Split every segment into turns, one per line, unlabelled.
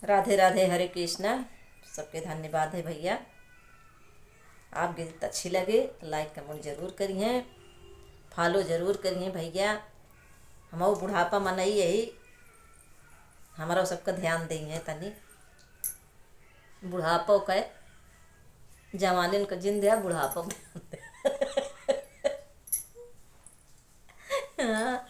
राधे राधे, हरे कृष्णा। सबके धन्यवाद है भैया। आप गीत अच्छी लगे तो लाइक कमेंट जरूर करिए, फॉलो जरूर करिए भैया। हमारा बुढ़ापा मनई यही, हमारा सबका ध्यान देंगे तनी। बुढ़ापा का जवानी का जिंद है, बुढ़ापा में हाँ।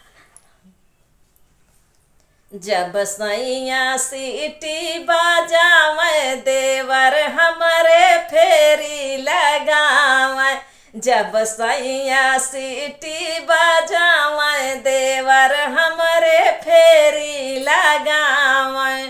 जब सैया सीटी बाजावे देवर हमरे फेरी लगावे। जब सैया सीटी बाजावे देवर हमरे फेरी लगावे।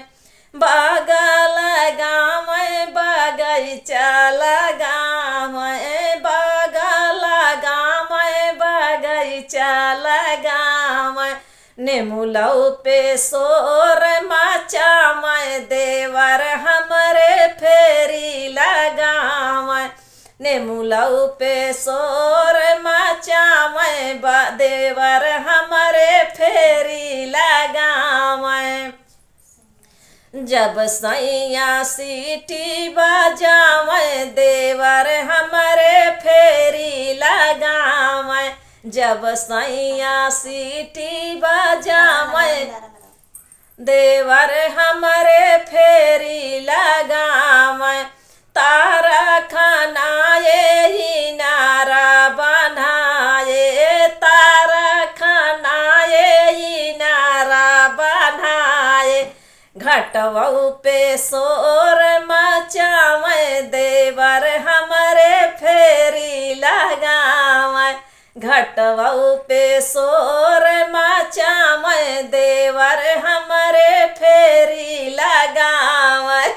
बाग लगावे बगीचा लगावे, बाग लगावे बगीचा लगावे। नेमुलऊ पे सोर माचा मैं देवर हमरे फेरी लगावे। नेमुलऊ पे सोर माचा मैं देवर हमरे फेरी लगावे। जब सैया सीटी बजावे देवर हमरे फेरी लगावे। जब सैया सीटी बजावे देवर हमरे फेरी लगावे। तारा खनाए ही नारा बनाए, तारा खनाए ही नारा बनाए। घटवऊ पे सोर मचावे देवर हमरे फेरी लगावे। घटवऊ पे सोर मचावे देवर हमरे फेरी लगावे।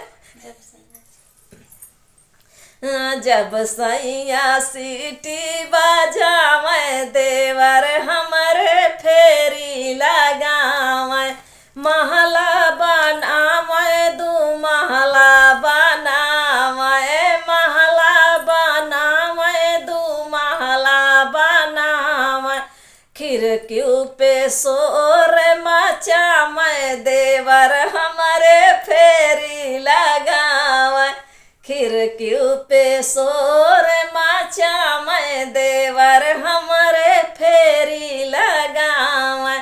जब सैया सीटी बजावे देवर हमरे फेरी लगावे। महला बनावे दू महला बनावे, महला बनावे दू महला बनावे। खिड़की पे सोर मचावे देवर हमरे फेरी लगावे। खिड़की पे सोर मचावे देवर हमरे फेरी लगावे।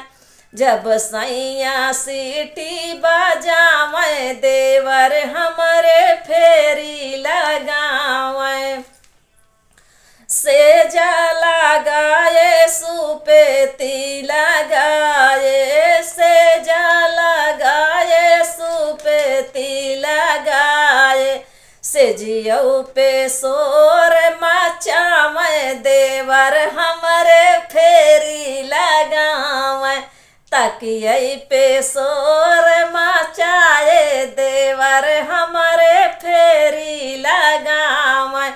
जब सैया सीटी बजावे देवर हमरे फेरी लगावे। सेज लगाए सुपेती लगाए, सेज लगाए सुपेती लगाए। सेजियऊ पे सोर मचावे देवर हमरे फेरी लगावे। तकियै पे सोर मचाए देवर हमरे फेरी लगावे।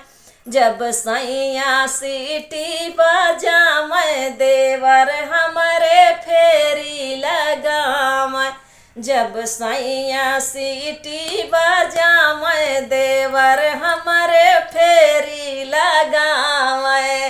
जब सैया सीटी बजावे देवर हमरे फेरी लगावे। जब सैया सीटी बजावे देवर हमरे फेरी लगावे।